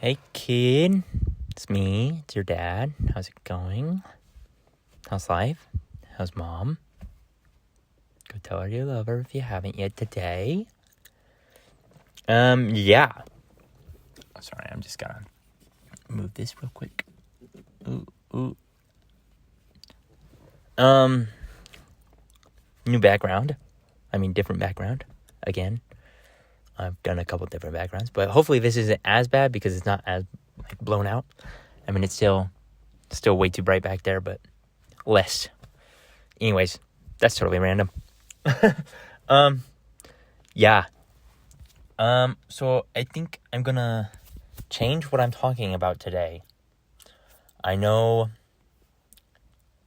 Hey kid, it's me, it's your dad. How's it going? How's life? How's mom? Go tell her you love her if you haven't yet today. Yeah. Sorry, I'm just gonna move this real quick. Ooh. New background. Different background. Again. I've done a couple different backgrounds, but hopefully this isn't as bad because it's not as blown out. It's still way too bright back there, but less. Anyways, that's totally random. Yeah. So I think I'm gonna change what I'm talking about today. I know,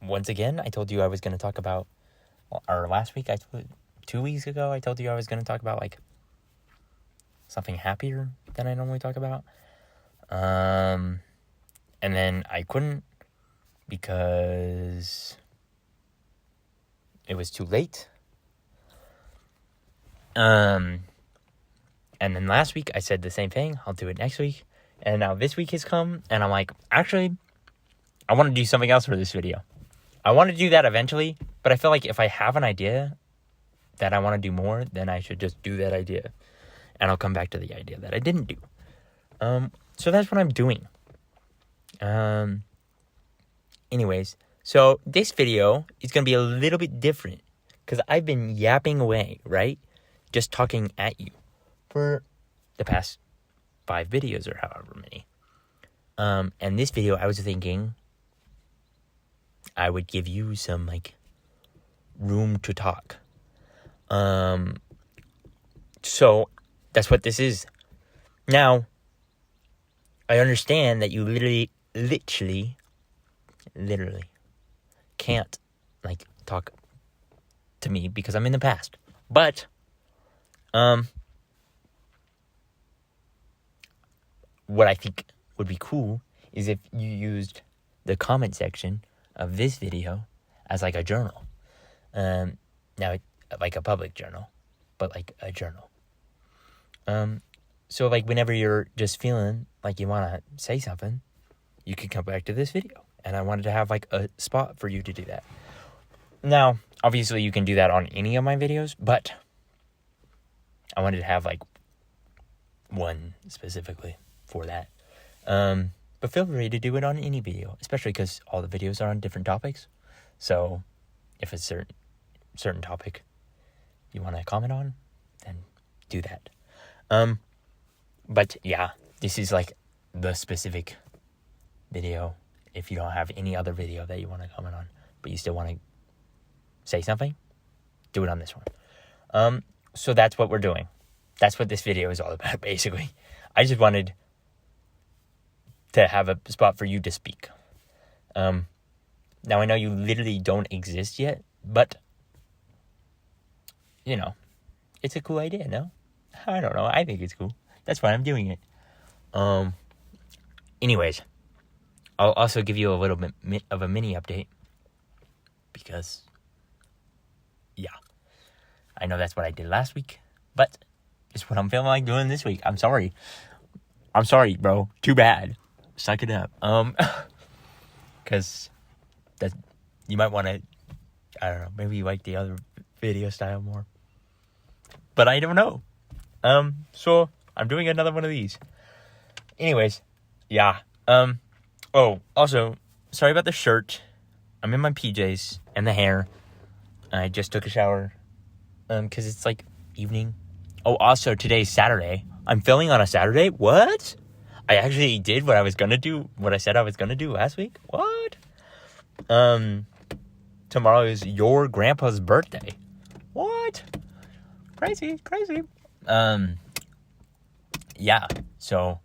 once again, I told you I was gonna talk about, or last week, 2 weeks ago, I told you I was gonna talk about, something happier than I normally talk about. And then I couldn't because it was too late. And then last week I said the same thing. I'll do it next week. And now this week has come and I'm like, actually, I want to do something else for this video. I want to do that eventually, but I feel like if I have an idea that I want to do more, then I should just do that idea. And I'll come back to the idea that I didn't do. So that's what I'm doing. Anyways, so this video is going to be a little bit different because I've been yapping away, right? Just talking at you for the past 5 videos or however many. And this video, I was thinking I would give you some, room to talk. So that's what this is. Now, I understand that you literally can't, talk to me because I'm in the past. But, what I think would be cool is if you used the comment section of this video as, a journal. Now, a public journal, but, a journal. So, whenever you're just feeling like you want to say something, you can come back to this video. And I wanted to have, a spot for you to do that. Now, obviously, you can do that on any of my videos, but I wanted to have, one specifically for that. But feel free to do it on any video, especially because all the videos are on different topics. So, if it's a certain topic you want to comment on, then do that. But yeah, this is the specific video. If you don't have any other video that you want to comment on, but you still want to say something, do it on this one. So that's what we're doing. That's what this video is all about, basically. I just wanted to have a spot for you to speak. Now I know you literally don't exist yet, but it's a cool idea, no? I don't know. I think it's cool. That's why I'm doing it. Anyways, I'll also give you a little bit of a mini update because, yeah, I know that's what I did last week, but it's what I'm feeling like doing this week. I'm sorry, bro. Too bad. Suck it up. Because that you might want to. I don't know. Maybe you like the other video style more, but I don't know. So I'm doing another one of these. Anyways, yeah. Oh, also, sorry about the shirt. I'm in my PJs and the hair. I just took a shower. Because it's evening. Oh, also, today's Saturday. I'm filming on a Saturday? What? I actually did what I was gonna do, what I said I was gonna do last week? What? Tomorrow is your grandpa's birthday. What? Crazy. Yeah, so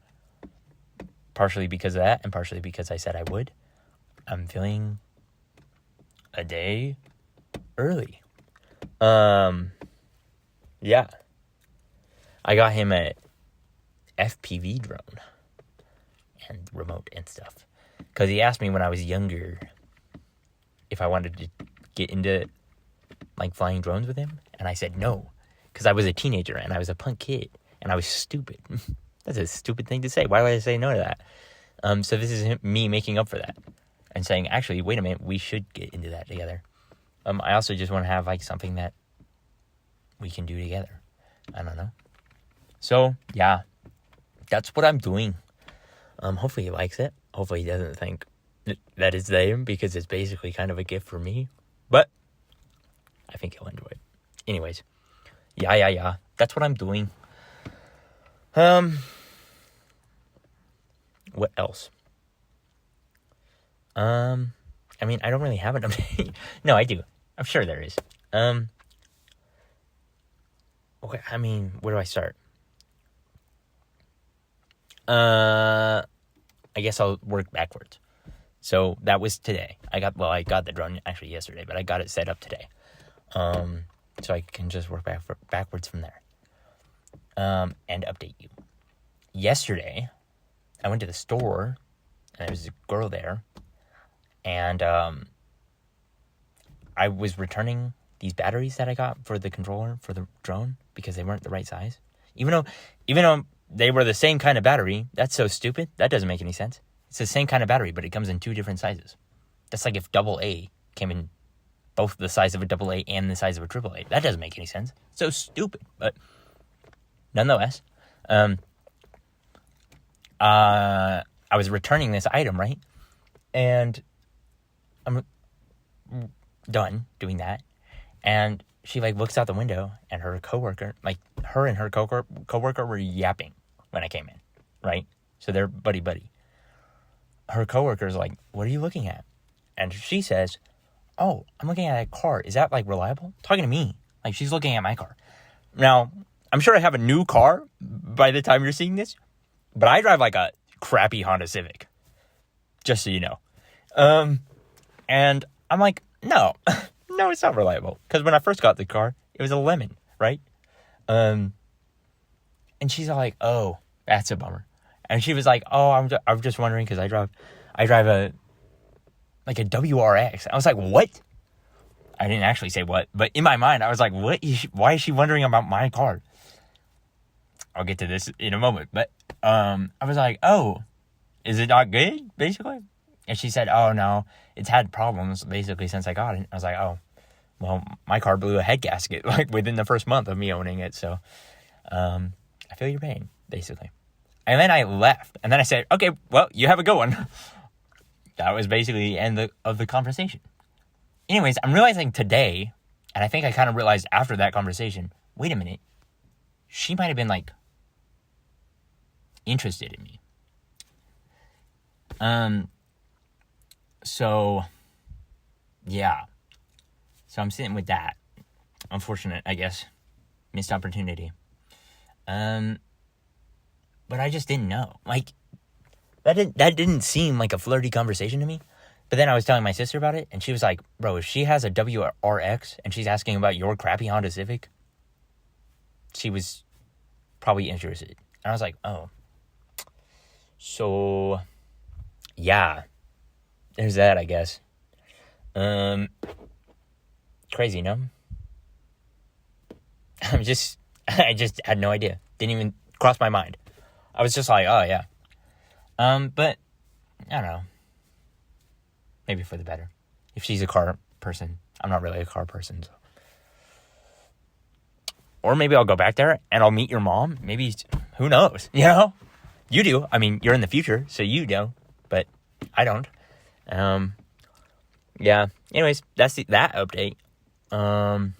partially because of that and partially because I said I would, I'm feeling a day early. Yeah. I got him a FPV drone and remote and stuff. Because he asked me when I was younger if I wanted to get into flying drones with him. And I said no. Because I was a teenager and I was a punk kid. And I was stupid. That's a stupid thing to say. Why would I say no to that? So this is me making up for that and saying, actually, wait a minute, we should get into that together. I also just want to have like something that we can do together. I don't know. So yeah, that's what I'm doing. Hopefully he likes it. Hopefully he doesn't think that it's there because it's basically kind of a gift for me. But I think he'll enjoy it. Anyways, yeah. That's what I'm doing. What else? I mean, I don't really have an update. No, I do. I'm sure there is. Okay, I mean, where do I start? I guess I'll work backwards. So that was today. I got the drone actually yesterday, but I got it set up today. So I can just work backwards from there. And update you. Yesterday, I went to the store, and there was a girl there, and I was returning these batteries that I got for the controller for the drone because they weren't the right size. Even though they were the same kind of battery, that's so stupid. That doesn't make any sense. It's the same kind of battery, but it comes in 2 different sizes. That's like if AA came in both the size of a AA and the size of a AAA. That doesn't make any sense. So stupid, but nonetheless, I was returning this item, right? And I'm done doing that. And she looks out the window, and her coworker, her and her coworker were yapping when I came in, right? So they're buddy. Her coworker's like, "What are you looking at?" And she says, "Oh, I'm looking at a car. Is that reliable?" Talking to me. She's looking at my car. Now, I'm sure I have a new car by the time you're seeing this, but I drive a crappy Honda Civic. Just so you know. And I'm like, no, it's not reliable. Because when I first got the car, it was a lemon, right? And she's like, "Oh, that's a bummer." And she was like, "Oh, I'm just wondering because I drive a WRX." I was like, "What?" I didn't actually say what, but in my mind, I was like, "What? Why is she wondering about my car?" I'll get to this in a moment, but I was like, "Oh, is it not good?" Basically, and she said, "Oh no, it's had problems basically since I got it." I was like, "Oh, well, my car blew a head gasket within the first month of me owning it, so I feel your pain, basically." And then I left, and then I said, "Okay, well, you have a good one." That was basically the end of the conversation. Anyways, I'm realizing today, and I think I kind of realized after that conversation, wait a minute, she might have been interested in me. So yeah. So I'm sitting with that. Unfortunate, I guess. Missed opportunity. But I just didn't know. That didn't seem like a flirty conversation to me. But then I was telling my sister about it, and she was like, "Bro, if she has a WRX and she's asking about your crappy Honda Civic, she was probably interested." And I was like, "Oh." So, yeah. There's that, I guess. Crazy, no? I just had no idea. Didn't even cross my mind. I was just like, "Oh, yeah." But, I don't know. Maybe for the better. If she's a car person. I'm not really a car person, so. Or maybe I'll go back there and I'll meet your mom. Maybe, who knows? You know? You do. I mean, you're in the future, so you know. But I don't. Yeah. Anyways, that's that update. I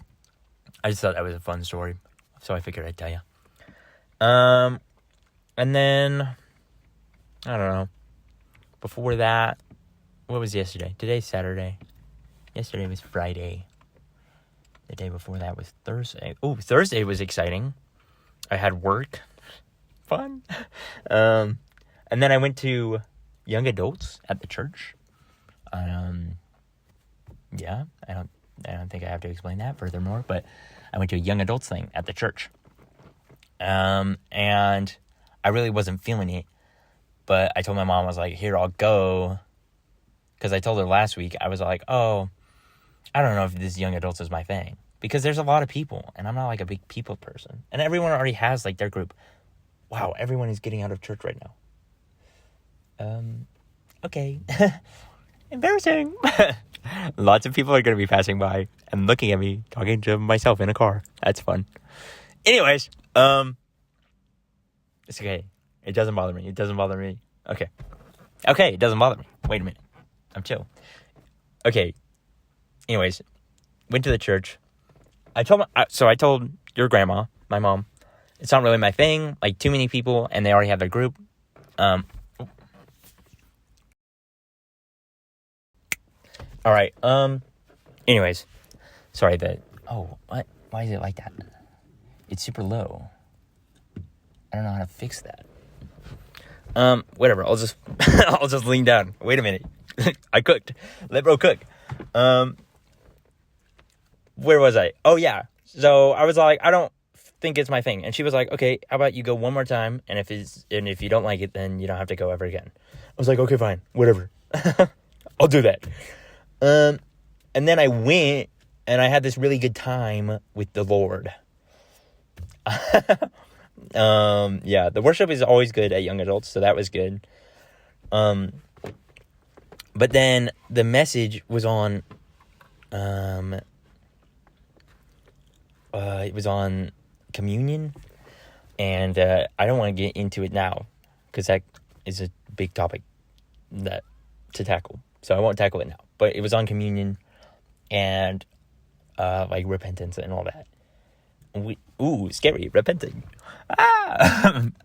just thought that was a fun story, so I figured I'd tell you. And then, I don't know. Before that, what was yesterday? Today's Saturday. Yesterday was Friday. The day before that was Thursday. Oh, Thursday was exciting. I had work. Fun. And then I went to young adults at the church. Yeah, I don't think I have to explain that furthermore, but I went to a young adults thing at the church. And I really wasn't feeling it, but I told my mom, I was like, "Here, I'll go." Because I told her last week, I was like, "Oh, I don't know if this young adults is my thing." Because there's a lot of people, and I'm not a big people person. And everyone already has their group. Wow, everyone is getting out of church right now. Okay. Embarrassing. Lots of people are going to be passing by and looking at me, talking to myself in a car. That's fun. Anyways, it's okay. It doesn't bother me. Okay. Okay, it doesn't bother me. Wait a minute. I'm chill. Okay. Anyways, went to the church. I told your grandma, my mom, it's not really my thing. Like, too many people, and they already have their group. All right. Anyways, sorry that. Oh, what? Why is it like that? It's super low. I don't know how to fix that. Whatever. I'll just I'll just lean down. Wait a minute. I cooked. Let bro cook. Where was I? Oh yeah. So I was like, I don't think it's my thing, and she was like, okay, how about you go one more time, and if you don't like it, then you don't have to go ever again. I was like, okay, fine, whatever. I'll do that. And then I went, and I had this really good time with the Lord. Yeah, the worship is always good at young adults, so that was good. But then the message was on, it was on communion, and I don't want to get into it now, because that is a big topic to tackle, so I won't tackle it now. But it was on communion, and like repentance and all that. Scary, repenting.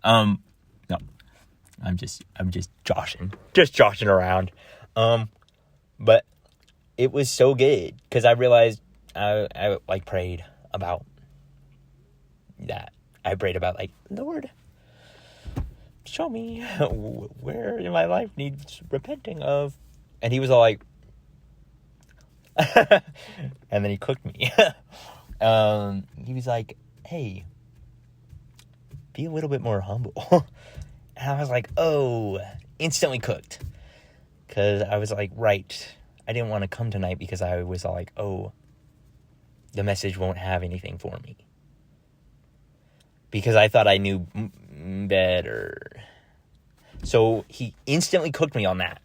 No, I'm just joshing around. But it was so good, because I realized I like prayed about that. I prayed about, like, Lord, show me where in my life needs repenting of. And he was all like, and then he cooked me. He was like, hey, be a little bit more humble. And I was like, oh, instantly cooked. Because I was like, right, I didn't want to come tonight because I was all like, oh, the message won't have anything for me. Because I thought I knew better. So he instantly cooked me on that.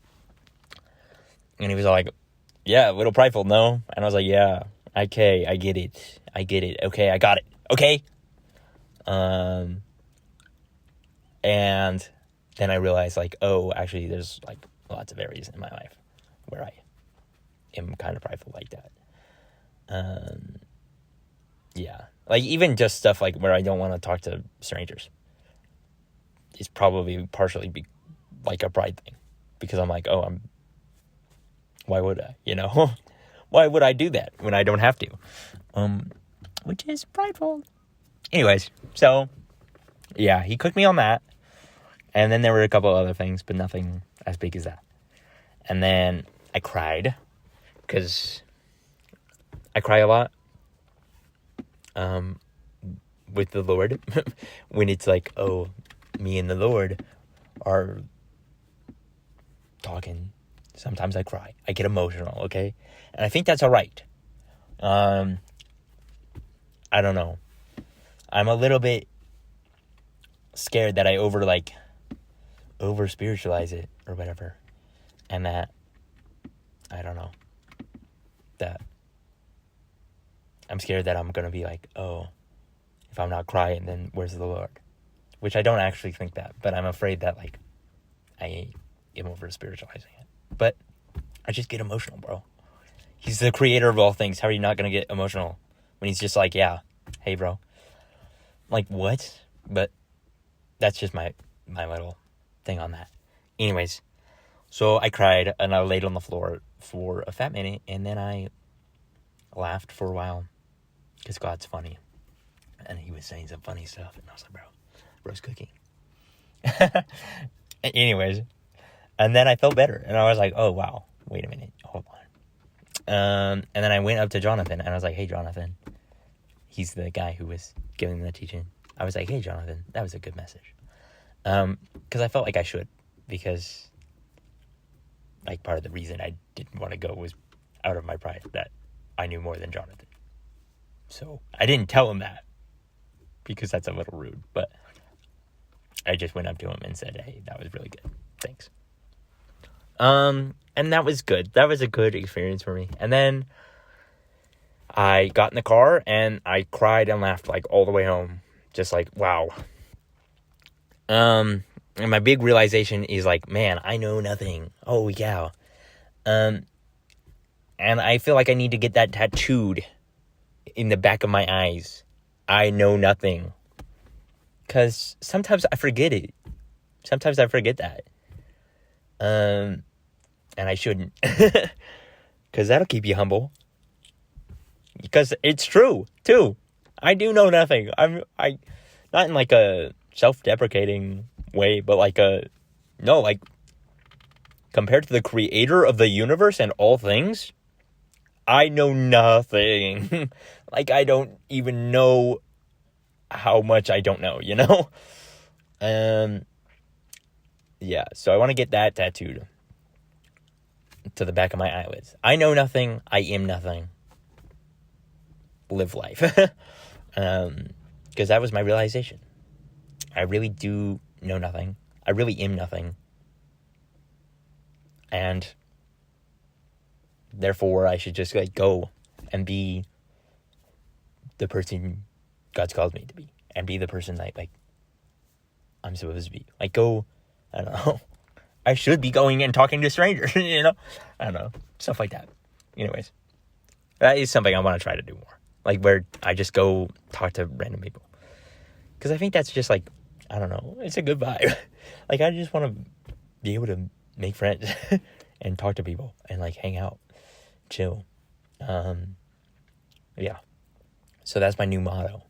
And he was all like, yeah, a little prideful, no? And I was like, yeah, okay, I get it. Okay, I got it. Okay. And then I realized, like, oh, actually, there's, like, lots of areas in my life where I am kind of prideful like that. Yeah. Like, even just stuff, like, where I don't want to talk to strangers is probably partially like a pride thing. Because I'm like, oh, why would I, Why would I do that when I don't have to? Which is prideful. Anyways, so, yeah, he cooked me on that. And then there were a couple other things, but nothing as big as that. And then I cried, because I cry a lot with the Lord. When it's like, oh, me and the Lord are talking. Sometimes I cry. I get emotional, okay? And I think that's all right. I don't know. I'm a little bit scared that I over spiritualize it or whatever. And that, I don't know, that I'm scared that I'm going to be like, oh, if I'm not crying, then where's the Lord? Which I don't actually think that, but I'm afraid that, like, I am over spiritualizing it. But I just get emotional, bro. He's the creator of all things. How are you not going to get emotional when he's just like, yeah, hey, bro. Like, what? But that's just my little thing on that. Anyways, so I cried, and I laid on the floor for a fat minute, and then I laughed for a while, because God's funny. And he was saying some funny stuff, and I was like, bro's cooking. Anyways, and then I felt better, and I was like, oh, wow, wait a minute, hold on. And then I went up to Jonathan, and I was like, hey, Jonathan. He's the guy who was giving the teaching. I was like, hey, Jonathan, that was a good message. Because I felt like I should, because, like, part of the reason I didn't want to go was out of my pride that I knew more than Jonathan. So I didn't tell him that, because that's a little rude, but I just went up to him and said, hey, that was really good. Thanks. And that was good. That was a good experience for me. And then I got in the car and I cried and laughed like all the way home. Just like, wow. And my big realization is like, man, I know nothing. Oh, yeah. And I feel like I need to get that tattooed in the back of my eyes. I know nothing. Because sometimes I forget it. Sometimes I forget that. And I shouldn't. Because that'll keep you humble. Because it's true, too. I do know nothing. I not in like a self-deprecating way, but like compared to the creator of the universe and all things, I know nothing. Like, I don't even know how much I don't know, you know? Yeah, so I want to get that tattooed to the back of my eyelids. I know nothing. I am nothing. Live life. Because that was my realization. I really do know nothing. I really am nothing. And therefore, I should just like go and be the person God's called me to be, and be the person that like I'm supposed to be. Like, go, I don't know. I should be going and talking to strangers, you know? I don't know. Stuff like that. Anyways, that is something I want to try to do more. Like, where I just go talk to random people. Because I think that's just like, I don't know. It's a good vibe. Like, I just want to be able to make friends and talk to people and like hang out, chill. Yeah. So that's my new motto.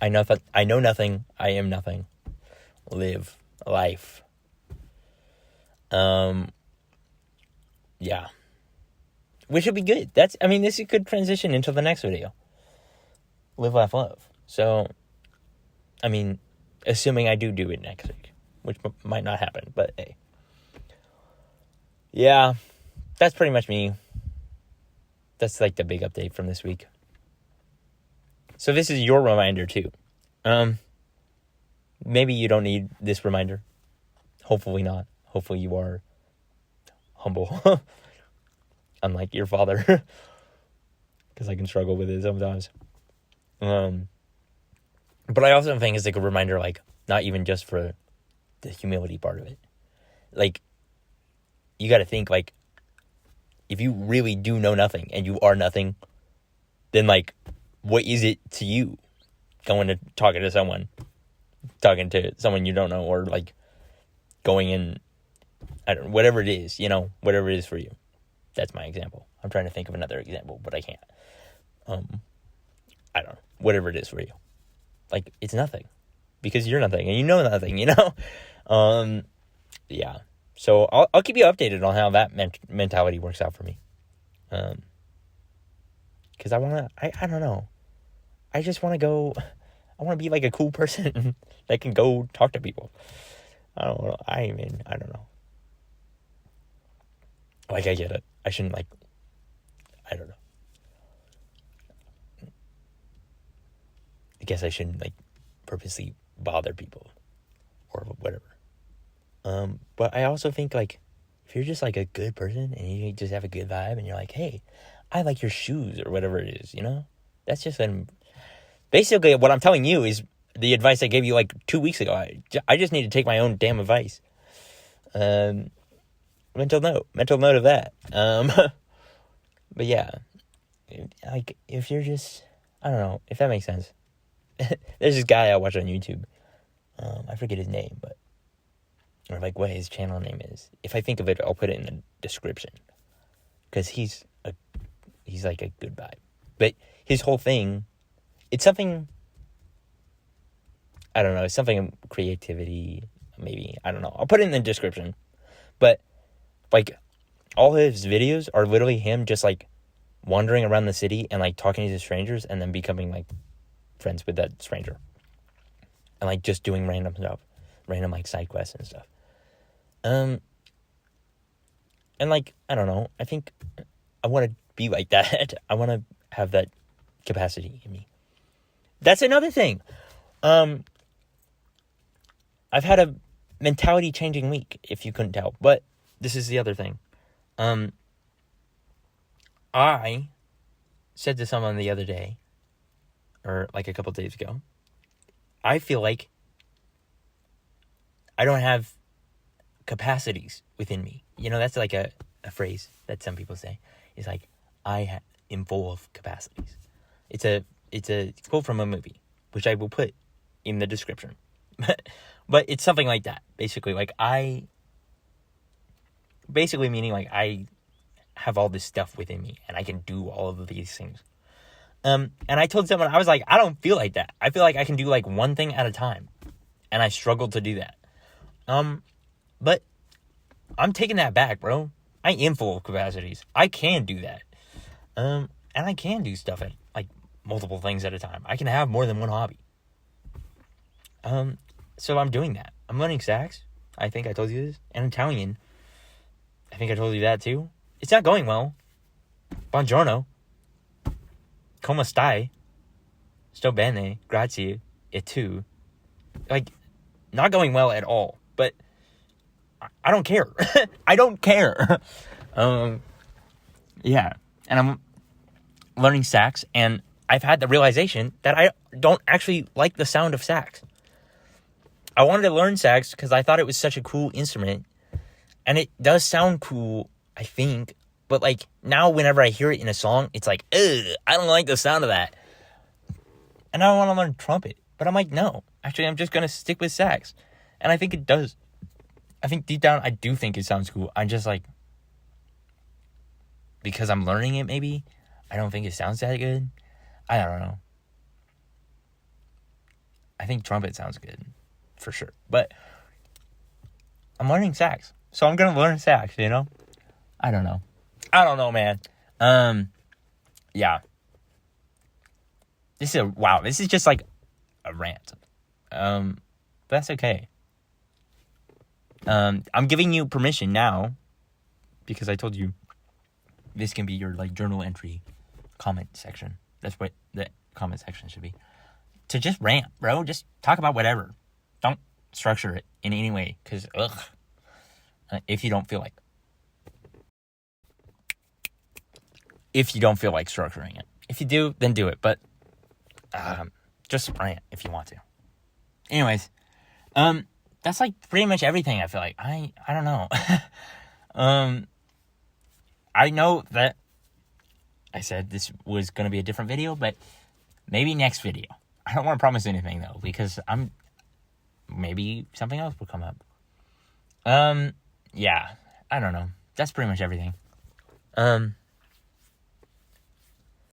I know nothing. I am nothing. Live life. Yeah. Which would be good. This is a good transition into the next video. Live, laugh, love. So, assuming I do it next week, which might not happen, but hey. Yeah, that's pretty much me. That's like the big update from this week. So this is your reminder too. Maybe you don't need this reminder. Hopefully not. Hopefully you are humble. Unlike your father. Because I can struggle with it sometimes. But I also think it's like a reminder, like, not even just for the humility part of it. Like, you got to think, like, if you really do know nothing and you are nothing, then, like, what is it to you going to talking to someone you don't know, or, like, going in, whatever it is, you know, whatever it is for you. That's my example. I'm trying to think of another example, but I can't. I don't know. Whatever it is for you. Like, it's nothing. Because you're nothing, and you know nothing, you know? Yeah. So, I'll keep you updated on how that mentality works out for me. Because I don't know. I just want to go, I want to be like a cool person that can go talk to people. I don't know. I don't know. Like, I get it. I shouldn't, like, I don't know. I guess I shouldn't, like, purposely bother people or whatever. But I also think, like, if you're just, like, a good person and you just have a good vibe and you're like, hey, I like your shoes or whatever it is, you know? That's just, basically what I'm telling you is the advice I gave you, like, 2 weeks ago. I just need to take my own damn advice. Mental note of that. But yeah, like, if you're just, I don't know, if that makes sense. There's this guy I watch on YouTube. I forget his name, or like what his channel name is. If I think of it, I'll put it in the description. Because he's like a good vibe. But his whole thing, it's something, I don't know, it's something creativity, maybe, I don't know. I'll put it in the description. But, like, all his videos are literally him just, like, wandering around the city and, like, talking to strangers and then becoming, like, friends with that stranger. And, like, just doing random stuff. Random, like, side quests and stuff. And, like, I don't know. I think I want to be like that. I want to have that capacity in me. That's another thing. I've had a mentality changing week, if you couldn't tell. But this is the other thing. I said to someone the other day, or like a couple days ago, I feel like I don't have capacities within me. That's like a phrase that some people say. It's like, I am full of capacities. It's a quote from a movie, which I will put in the description. But it's something like that. Basically, meaning like I have all this stuff within me and I can do all of these things. And I told someone, I was like, I don't feel like that. I feel like I can do like one thing at a time. And I struggle to do that. But I'm taking that back, bro. I am full of capacities. I can do that. And I can do stuff at like multiple things at a time. I can have more than one hobby. So I'm doing that. I'm learning sax. I think I told you this. And Italian. I think I told you that too. It's not going well. Buongiorno. Come stai? Sto bene. Grazie. E tu. Like, not going well at all. But I don't care. I don't care. Yeah. And I'm learning sax. And I've had the realization that I don't actually like the sound of sax. I wanted to learn sax because I thought it was such a cool instrument. And it does sound cool, I think. But, like, now whenever I hear it in a song, it's like, ugh, I don't like the sound of that. And I want to learn trumpet. But I'm like, no. Actually, I'm just going to stick with sax. And I think it does. I think deep down, I do think it sounds cool. I'm just like, because I'm learning it, maybe, I don't think it sounds that good. I don't know. I think trumpet sounds good. For sure. But I'm learning sax. So I'm going to learn sax, I don't know. I don't know, man. Yeah. This is just like a rant. But that's okay. I'm giving you permission now because I told you this can be your like journal entry comment section. That's what the comment section should be. To just rant, bro. Just talk about whatever. Don't structure it in any way, because, if you don't feel like structuring it. If you do, then do it, but, just rant if you want to. Anyways, that's, like, pretty much everything, I feel like. I don't know. I know that I said this was going to be a different video, but maybe next video. I don't want to promise anything, though, because maybe something else will come up. Yeah, I don't know. That's pretty much everything.